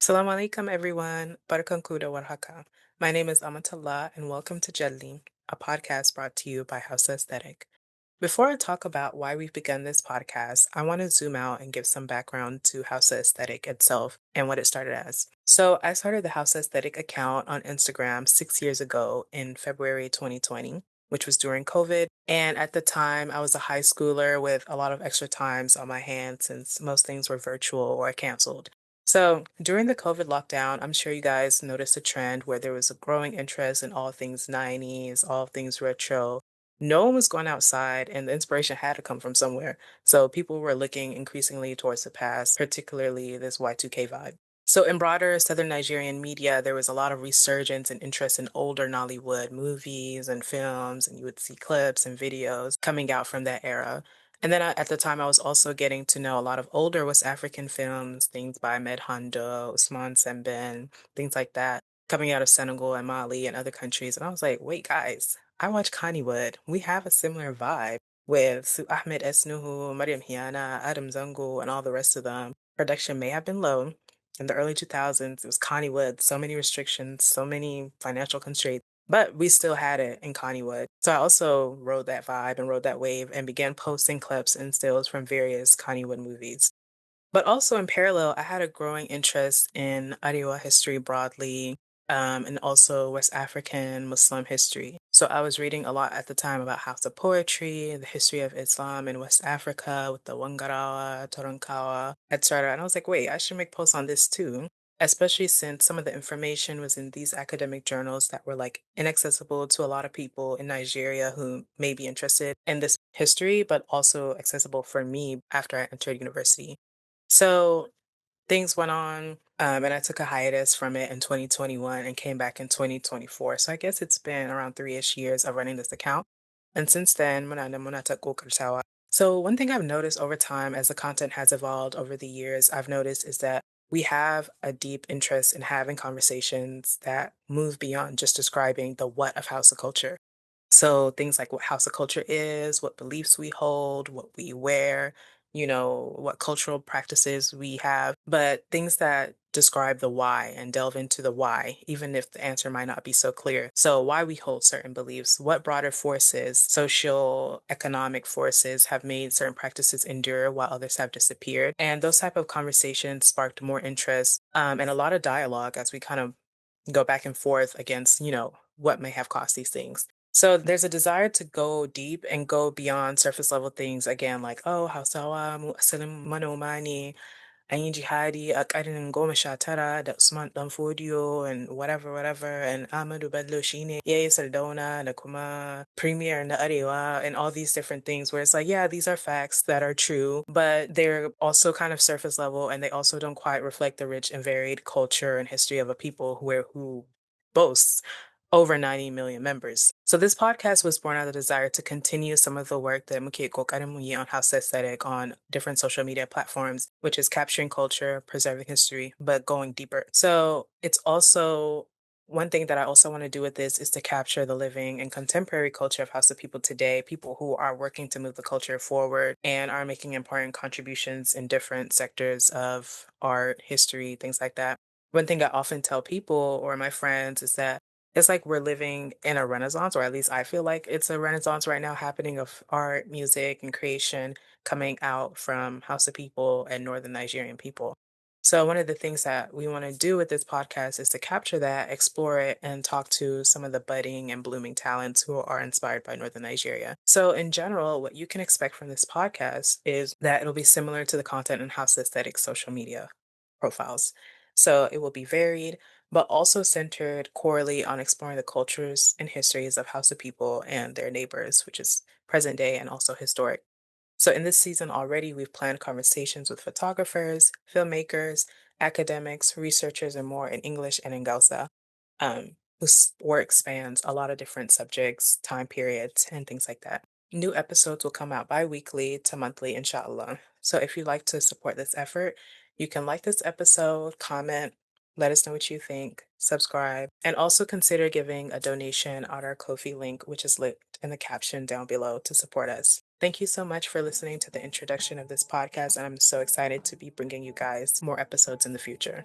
Assalamu alaikum, everyone. Barakankuda warhaka. My name is Amatullah, and welcome to Jalli, a podcast brought to you by Hausa Aesthetic. Before I talk about why we've begun this podcast, I want to zoom out and give some background to Hausa Aesthetic itself and what it started as. So, I started the Hausa Aesthetic account on Instagram 6 years ago in February 2020, which was during COVID. And at the time, I was a high schooler with a lot of extra times on my hands since most things were virtual or canceled. So during the COVID lockdown, I'm sure you guys noticed a trend where there was a growing interest in all things 90s, all things retro. No one was going outside, and the inspiration had to come from somewhere. So people were looking increasingly towards the past, particularly this Y2K vibe. So in broader Southern Nigerian media, there was a lot of resurgence and interest in older Nollywood movies and films, and you would see clips and videos coming out from that era. And then at the time, I was also getting to know a lot of older West African films, things by Med Hondo, Usman Sembène, things like that, coming out of Senegal and Mali and other countries. And I was like, wait, guys, I watch Kannywood. We have a similar vibe with Su Ahmed Esnuhu, Mariam Hiana, Adam Zango, and all the rest of them. Production may have been low. In the early 2000s, it was Kannywood, so many restrictions, so many financial constraints. But we still had it in Conniewood. So I also rode that vibe and rode that wave and began posting clips and stills from various Conniewood movies. But also in parallel, I had a growing interest in Ariwa history broadly, and also West African Muslim history. So I was reading a lot at the time about Hausa poetry, the history of Islam in West Africa with the Wangarawa, Toronkawa, etc. And I was like, wait, I should make posts on this too. Especially since some of the information was in these academic journals that were like inaccessible to a lot of people in Nigeria who may be interested in this history, but also accessible for me after I entered university. So things went on, and I took a hiatus from it in 2021 and came back in 2024. So I guess it's been around 3-ish years of running this account. And since then, so one thing I've noticed over time as the content has evolved over the years, I've noticed is that we have a deep interest in having conversations that move beyond just describing the what of Hausa culture. So things like what house of culture is, what beliefs we hold, what we wear, what cultural practices we have, but things that describe the why and delve into the why, even if the answer might not be so clear. So why we hold certain beliefs, what broader forces, social, economic forces have made certain practices endure while others have disappeared. And those type of conversations sparked more interest, and a lot of dialogue as we kind of go back and forth against, what may have caused these things. So there's a desire to go deep and go beyond surface level things again, like, oh, Hausawa, mu asalin manoma ne, an yi jihadi a ƙarnin 19 da Usman Dan Fodio and whatever, whatever, and Ahmadu Bello shine ya yi Sardauna da kuma premier na Arewa and all these different things where it's like, yeah, these are facts that are true, but they're also kind of surface level and they also don't quite reflect the rich and varied culture and history of a people who boasts over 90 million members. So this podcast was born out of the desire to continue some of the work that Muki Kokarimuyi on House Aesthetic on different social media platforms, which is capturing culture, preserving history, but going deeper. So it's also one thing that I also want to do with this is to capture the living and contemporary culture of Hausa people today, people who are working to move the culture forward and are making important contributions in different sectors of art, history, things like that. One thing I often tell people or my friends is that it's like we're living in a renaissance, or at least I feel like it's a renaissance right now happening of art, music, and creation coming out from Hausa people and Northern Nigerian people. So one of the things that we want to do with this podcast is to capture that, explore it, and talk to some of the budding and blooming talents who are inspired by Northern Nigeria. So in general, what you can expect from this podcast is that it'll be similar to the content in House Aesthetic social media profiles. So it will be varied, but also centered corely on exploring the cultures and histories of Hausa people and their neighbors, which is present day and also historic. So in this season already, we've planned conversations with photographers, filmmakers, academics, researchers, and more in English and in Gausa, whose work spans a lot of different subjects, time periods, and things like that. New episodes will come out bi-weekly to monthly, inshallah. So if you'd like to support this effort, you can like this episode, comment, let us know what you think, subscribe, and also consider giving a donation on our Ko-fi link, which is linked in the caption down below to support us. Thank you so much for listening to the introduction of this podcast, and I'm so excited to be bringing you guys more episodes in the future.